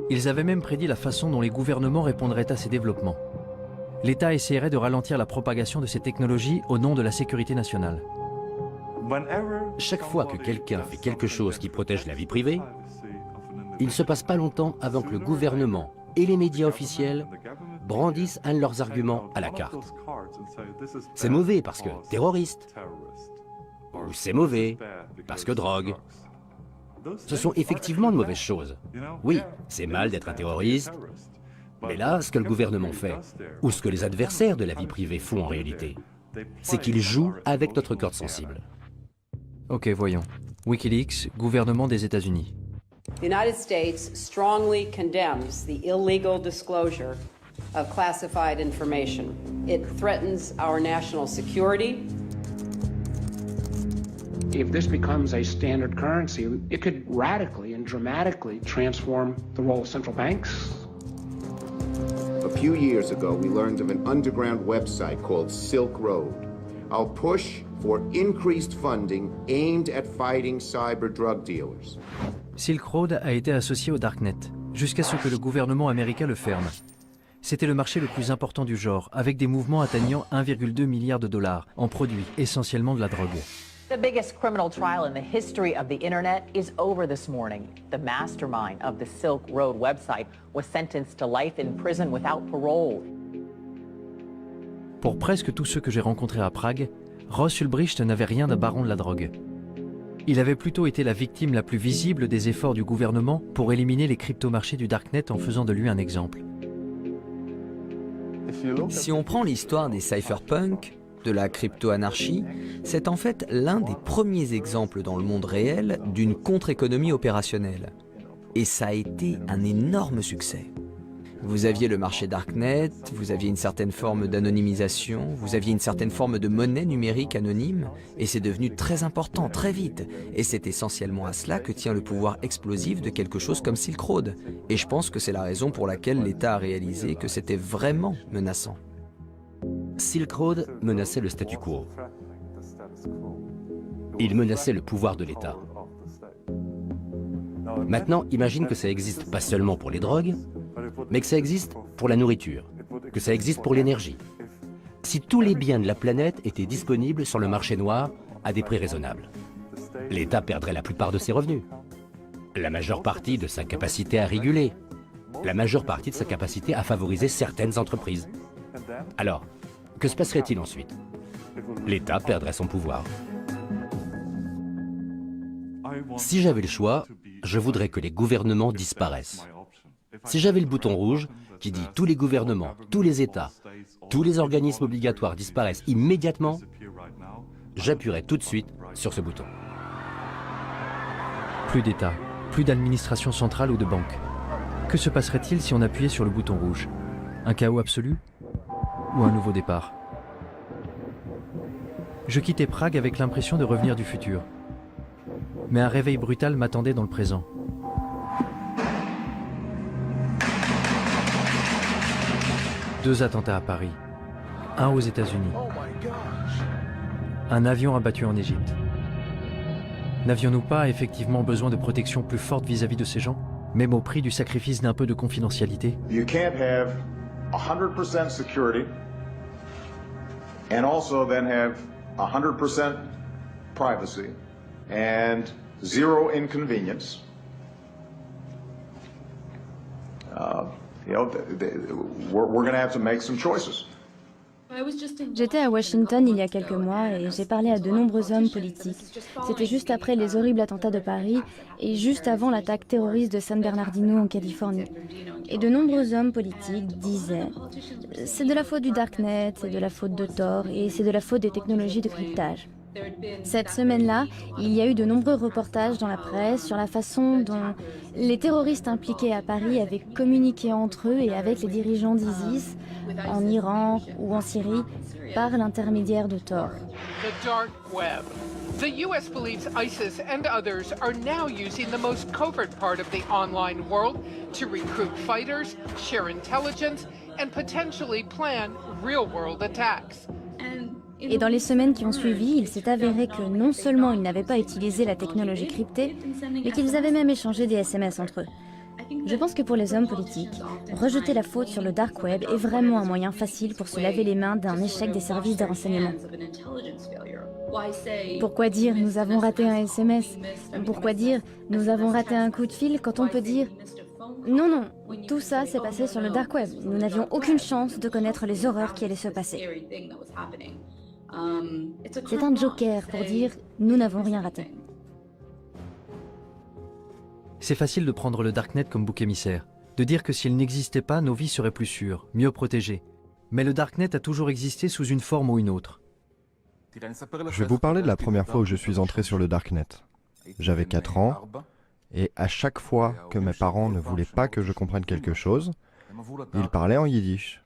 Ils avaient même prédit la façon dont les gouvernements répondraient à ces développements. L'État essaierait de ralentir la propagation de ces technologies au nom de la sécurité nationale. Chaque fois que quelqu'un fait quelque chose qui protège la vie privée, il ne se passe pas longtemps avant que le gouvernement et les médias officiels brandissent un de leurs arguments à la carte. C'est mauvais parce que terroriste, ou c'est mauvais parce que drogue. Ce sont effectivement de mauvaises choses. Oui, c'est mal d'être un terroriste, mais là, ce que le gouvernement fait, ou ce que les adversaires de la vie privée font en réalité, c'est qu'ils jouent avec notre corde sensible. Ok, voyons. Wikileaks, gouvernement des États-Unis. The United States strongly condemns the illegal disclosure of classified information. It threatens our national security. If this becomes a standard currency, it could radically and dramatically transform the role of central banks. A few years ago, we learned of an underground website called Silk Road. Our push for increased funding aimed at fighting cyber drug dealers. Silk Road a été associé au Darknet, jusqu'à ce que le gouvernement américain le ferme. C'était le marché le plus important du genre, avec des mouvements atteignant 1,2 milliard de dollars en produits, essentiellement de la drogue. The biggest criminal trial in the history of the internet is over this morning. The mastermind of the Silk Road website was sentenced to life in prison without parole. Pour presque tous ceux que j'ai rencontrés à Prague, Ross Ulbricht n'avait rien d'un baron de la drogue. Il avait plutôt été la victime la plus visible des efforts du gouvernement pour éliminer les cryptomarchés du Darknet en faisant de lui un exemple. Si on prend l'histoire des cypherpunks, de la crypto-anarchie, c'est en fait l'un des premiers exemples dans le monde réel d'une contre-économie opérationnelle. Et ça a été un énorme succès. Vous aviez le marché Darknet, vous aviez une certaine forme d'anonymisation, vous aviez une certaine forme de monnaie numérique anonyme, et c'est devenu très important, très vite. Et c'est essentiellement à cela que tient le pouvoir explosif de quelque chose comme Silk Road. Et je pense que c'est la raison pour laquelle l'État a réalisé que c'était vraiment menaçant. Silk Road menaçait le statu quo. Il menaçait le pouvoir de l'État. Maintenant, imagine que ça existe pas seulement pour les drogues, mais que ça existe pour la nourriture, que ça existe pour l'énergie. Si tous les biens de la planète étaient disponibles sur le marché noir à des prix raisonnables, l'État perdrait la plupart de ses revenus, la majeure partie de sa capacité à réguler, la majeure partie de sa capacité à favoriser certaines entreprises. Alors, que se passerait-il ensuite? L'État perdrait son pouvoir. Si j'avais le choix, je voudrais que les gouvernements disparaissent. Si j'avais le bouton rouge qui dit tous les gouvernements, tous les États, tous les organismes obligatoires disparaissent immédiatement, j'appuierais tout de suite sur ce bouton. Plus d'État, plus d'administration centrale ou de banque. Que se passerait-il si on appuyait sur le bouton rouge? Un chaos absolu? Ou un nouveau départ? Je quittais Prague avec l'impression de revenir du futur. Mais un réveil brutal m'attendait dans le présent. Deux attentats à Paris, un aux États-Unis, un avion abattu en Égypte. N'avions-nous pas effectivement besoin de protection plus forte vis-à-vis de ces gens, même au prix du sacrifice d'un peu de confidentialité? You can't have 100% security and also then have 100% privacy and zero inconvenience. We're going to have to make some choices. J'étais à Washington il y a quelques mois et j'ai parlé à de nombreux hommes politiques. C'était juste après les horribles attentats de Paris et juste avant l'attaque terroriste de San Bernardino en Californie. Et de nombreux hommes politiques disaient « C'est de la faute du Darknet, c'est de la faute de Tor et c'est de la faute des technologies de cryptage ». Cette semaine-là, il y a eu de nombreux reportages dans la presse sur la façon dont les terroristes impliqués à Paris avaient communiqué entre eux et avec les dirigeants d'ISIS, en Iran ou en Syrie, par l'intermédiaire de Tor. The dark web. The US believes ISIS and others are now using the most covert part of the online world to recruit fighters, share intelligence, and potentially plan real-world attacks. Et dans les semaines qui ont suivi, il s'est avéré que non seulement ils n'avaient pas utilisé la technologie cryptée, mais qu'ils avaient même échangé des SMS entre eux. Je pense que pour les hommes politiques, rejeter la faute sur le dark web est vraiment un moyen facile pour se laver les mains d'un échec des services de renseignement. Pourquoi dire « nous avons raté un SMS » ? Pourquoi dire « nous avons raté un coup de fil » quand on peut dire « non, non, tout ça s'est passé sur le dark web. Nous n'avions aucune chance de connaître les horreurs qui allaient se passer. » C'est un joker pour dire « nous n'avons rien raté ». C'est facile de prendre le Darknet comme bouc émissaire, de dire que s'il n'existait pas, nos vies seraient plus sûres, mieux protégées. Mais le Darknet a toujours existé sous une forme ou une autre. Je vais vous parler de la première fois où je suis entré sur le Darknet. J'avais 4 ans, et à chaque fois que mes parents ne voulaient pas que je comprenne quelque chose, ils parlaient en yiddish.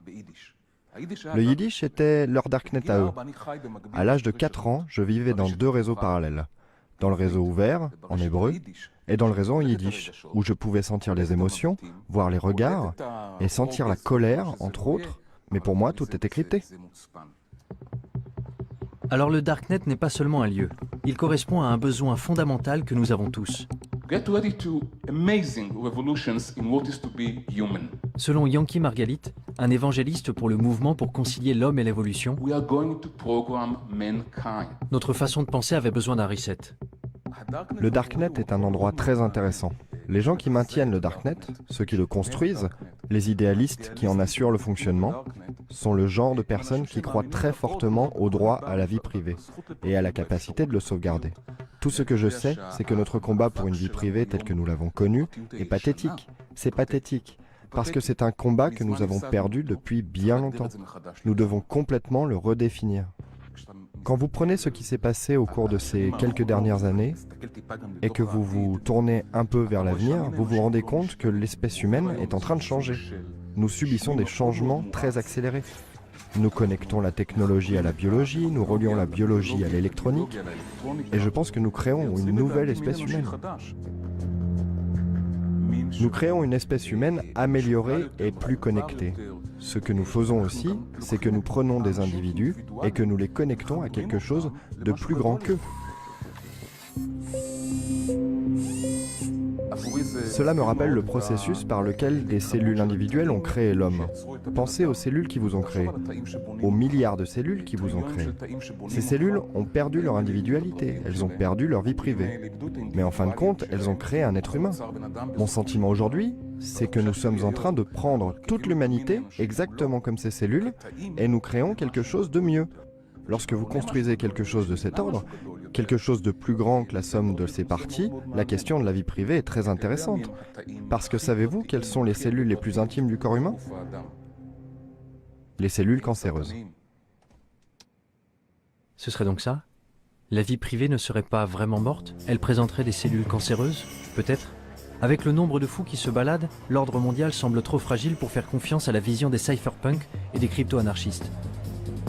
Le yiddish était leur Darknet à eux. À l'âge de 4 ans, je vivais dans 2 réseaux parallèles. Dans le réseau ouvert, en hébreu, et dans le réseau en yiddish, où je pouvais sentir les émotions, voir les regards, et sentir la colère, entre autres, mais pour moi, tout était crypté. Alors le Darknet n'est pas seulement un lieu, il correspond à un besoin fondamental que nous avons tous. Get ready to amazing revolutions in what is to be human. Selon Yanky Margalit, un évangéliste pour le mouvement pour concilier l'homme et l'évolution, We are going to program mankind. Notre façon de penser avait besoin d'un reset. Le Darknet est un endroit très intéressant. Les gens qui maintiennent le Darknet, ceux qui le construisent, Les idéalistes qui en assurent le fonctionnement sont le genre de personnes qui croient très fortement au droit à la vie privée et à la capacité de le sauvegarder. Tout ce que je sais, c'est que notre combat pour une vie privée telle que nous l'avons connue est pathétique. C'est pathétique, parce que c'est un combat que nous avons perdu depuis bien longtemps. Nous devons complètement le redéfinir. Quand vous prenez ce qui s'est passé au cours de ces quelques dernières années et que vous vous tournez un peu vers l'avenir, vous vous rendez compte que l'espèce humaine est en train de changer. Nous subissons des changements très accélérés. Nous connectons la technologie à la biologie, nous relions la biologie à l'électronique, et je pense que nous créons une nouvelle espèce humaine. Nous créons une espèce humaine améliorée et plus connectée. Ce que nous faisons aussi, c'est que nous prenons des individus et que nous les connectons à quelque chose de plus grand qu'eux. Cela me rappelle le processus par lequel des cellules individuelles ont créé l'homme. Pensez aux cellules qui vous ont créé, aux milliards de cellules qui vous ont créé. Ces cellules ont perdu leur individualité, elles ont perdu leur vie privée. Mais en fin de compte, elles ont créé un être humain. Mon sentiment aujourd'hui, c'est que nous sommes en train de prendre toute l'humanité, exactement comme ces cellules, et nous créons quelque chose de mieux. Lorsque vous construisez quelque chose de cet ordre, quelque chose de plus grand que la somme de ses parties, la question de la vie privée est très intéressante. Parce que savez-vous quelles sont les cellules les plus intimes du corps humain? Les cellules cancéreuses. Ce serait donc ça? La vie privée ne serait pas vraiment morte? Elle présenterait des cellules cancéreuses? Peut-être? Avec le nombre de fous qui se baladent, l'ordre mondial semble trop fragile pour faire confiance à la vision des cypherpunks et des crypto-anarchistes.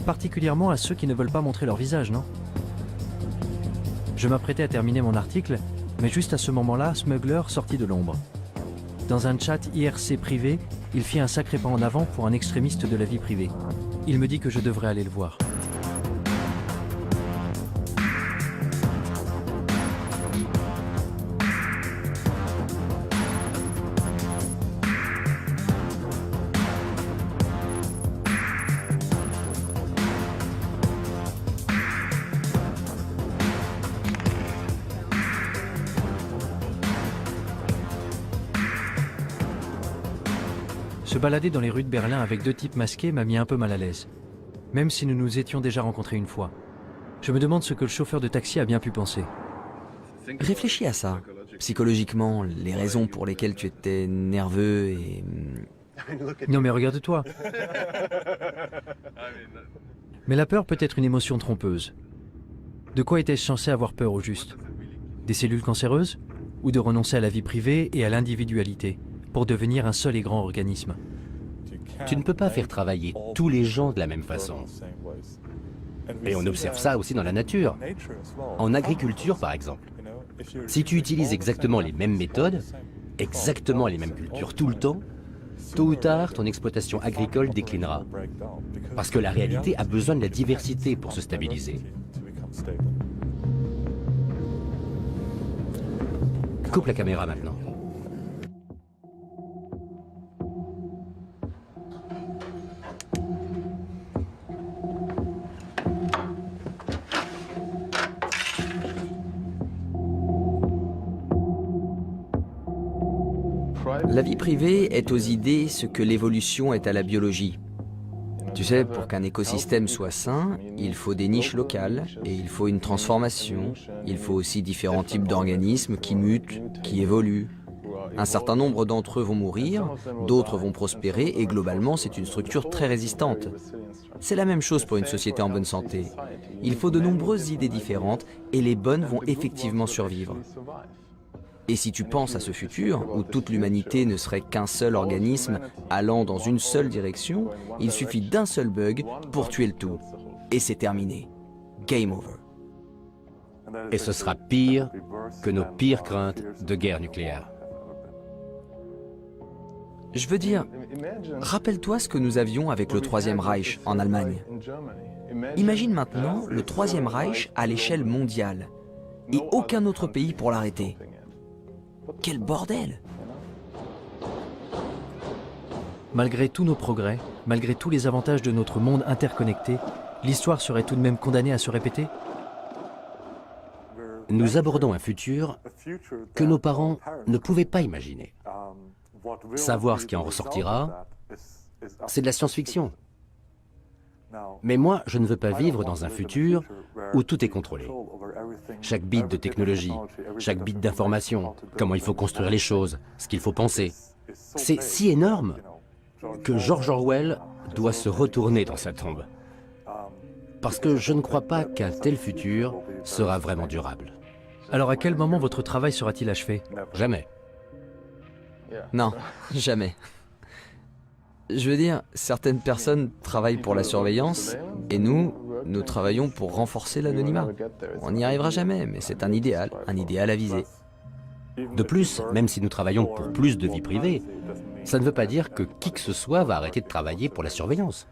Particulièrement à ceux qui ne veulent pas montrer leur visage, non? Je m'apprêtais à terminer mon article, mais juste à ce moment-là, Smuggler sortit de l'ombre. Dans un chat IRC privé, il fit un sacré pas en avant pour un extrémiste de la vie privée. Il me dit que je devrais aller le voir. Se balader dans les rues de Berlin avec deux types masqués m'a mis un peu mal à l'aise, même si nous nous étions déjà rencontrés une fois. Je me demande ce que le chauffeur de taxi a bien pu penser. Réfléchis à ça. Psychologiquement, les raisons pour lesquelles tu étais nerveux et... Non mais regarde-toi. Mais la peur peut être une émotion trompeuse. De quoi était-je censé avoir peur au juste? Des cellules cancéreuses? Ou de renoncer à la vie privée et à l'individualité pour devenir un seul et grand organisme? Tu ne peux pas faire travailler tous les gens de la même façon. Et on observe ça aussi dans la nature. En agriculture, par exemple. Si tu utilises exactement les mêmes méthodes, exactement les mêmes cultures tout le temps, tôt ou tard, ton exploitation agricole déclinera. Parce que la réalité a besoin de la diversité pour se stabiliser. Coupe la caméra maintenant. La vie privée est aux idées ce que l'évolution est à la biologie. Tu sais, pour qu'un écosystème soit sain, il faut des niches locales et il faut une transformation. Il faut aussi différents types d'organismes qui mutent, qui évoluent. Un certain nombre d'entre eux vont mourir, d'autres vont prospérer et globalement, c'est une structure très résistante. C'est la même chose pour une société en bonne santé. Il faut de nombreuses idées différentes et les bonnes vont effectivement survivre. Et si tu penses à ce futur, où toute l'humanité ne serait qu'un seul organisme allant dans une seule direction, il suffit d'un seul bug pour tuer le tout. Et c'est terminé. Game over. Et ce sera pire que nos pires craintes de guerre nucléaire. Je veux dire, rappelle-toi ce que nous avions avec le Troisième Reich en Allemagne. Imagine maintenant le Troisième Reich à l'échelle mondiale et aucun autre pays pour l'arrêter. Quel bordel! Malgré tous nos progrès, malgré tous les avantages de notre monde interconnecté, l'histoire serait tout de même condamnée à se répéter? Nous abordons un futur que nos parents ne pouvaient pas imaginer. Savoir ce qui en ressortira, c'est de la science-fiction. Mais moi, je ne veux pas vivre dans un futur où tout est contrôlé. Chaque bit de technologie, chaque bit d'information, comment il faut construire les choses, ce qu'il faut penser. C'est si énorme que George Orwell doit se retourner dans sa tombe. Parce que je ne crois pas qu'un tel futur sera vraiment durable. Alors à quel moment votre travail sera-t-il achevé? Jamais. Non, jamais. Je veux dire, certaines personnes travaillent pour la surveillance, et nous travaillons pour renforcer l'anonymat. On n'y arrivera jamais, mais c'est un idéal à viser. De plus, même si nous travaillons pour plus de vie privée, ça ne veut pas dire que qui que ce soit va arrêter de travailler pour la surveillance.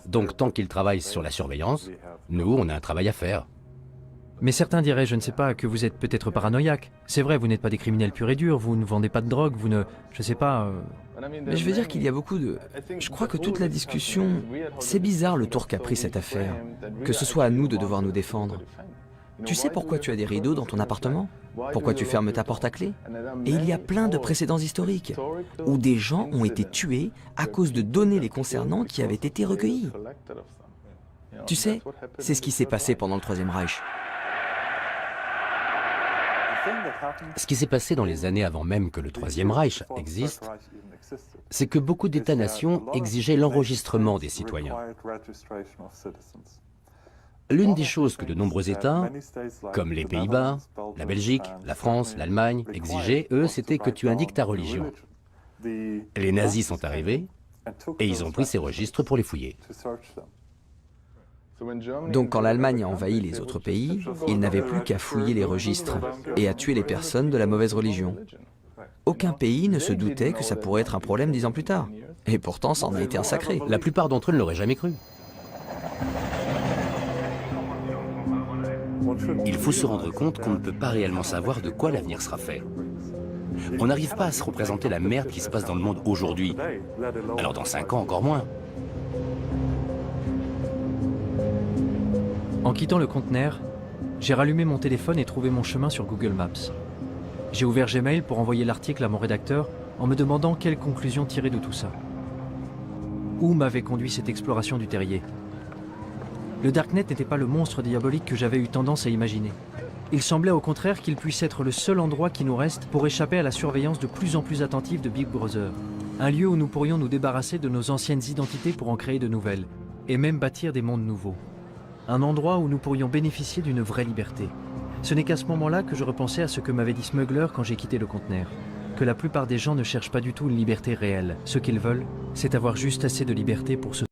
Donc tant qu'ils travaillent sur la surveillance, nous, on a un travail à faire. Mais certains diraient, je ne sais pas, que vous êtes peut-être paranoïaque. C'est vrai, vous n'êtes pas des criminels purs et durs, vous ne vendez pas de drogue, vous ne... je sais pas... Mais je veux dire qu'il y a beaucoup de... Je crois que toute la discussion... C'est bizarre le tour qu'a pris cette affaire. Que ce soit à nous de devoir nous défendre. Tu sais pourquoi tu as des rideaux dans ton appartement? Pourquoi tu fermes ta porte à clé? Et il y a plein de précédents historiques où des gens ont été tués à cause de données les concernant qui avaient été recueillies. Tu sais, c'est ce qui s'est passé pendant le Troisième Reich. Ce qui s'est passé dans les années avant même que le Troisième Reich existe, c'est que beaucoup d'États-nations exigeaient l'enregistrement des citoyens. L'une des choses que de nombreux États, comme les Pays-Bas, la Belgique, la France, l'Allemagne, exigeaient, eux, c'était que tu indiques ta religion. Les nazis sont arrivés et ils ont pris ces registres pour les fouiller. Donc quand l'Allemagne a envahi les autres pays, ils n'avaient plus qu'à fouiller les registres et à tuer les personnes de la mauvaise religion. Aucun pays ne se doutait que ça pourrait être un problème 10 ans plus tard. Et pourtant, ça en a été un sacré. La plupart d'entre eux ne l'auraient jamais cru. Il faut se rendre compte qu'on ne peut pas réellement savoir de quoi l'avenir sera fait. On n'arrive pas à se représenter la merde qui se passe dans le monde aujourd'hui. Alors dans 5 ans, encore moins. En quittant le conteneur, j'ai rallumé mon téléphone et trouvé mon chemin sur Google Maps. J'ai ouvert Gmail pour envoyer l'article à mon rédacteur en me demandant quelle conclusion tirer de tout ça. Où m'avait conduit cette exploration du terrier? Le Darknet n'était pas le monstre diabolique que j'avais eu tendance à imaginer. Il semblait au contraire qu'il puisse être le seul endroit qui nous reste pour échapper à la surveillance de plus en plus attentive de Big Brother. Un lieu où nous pourrions nous débarrasser de nos anciennes identités pour en créer de nouvelles, et même bâtir des mondes nouveaux. Un endroit où nous pourrions bénéficier d'une vraie liberté. Ce n'est qu'à ce moment-là que je repensais à ce que m'avait dit Smuggler quand j'ai quitté le conteneur. Que la plupart des gens ne cherchent pas du tout une liberté réelle. Ce qu'ils veulent, c'est avoir juste assez de liberté pour se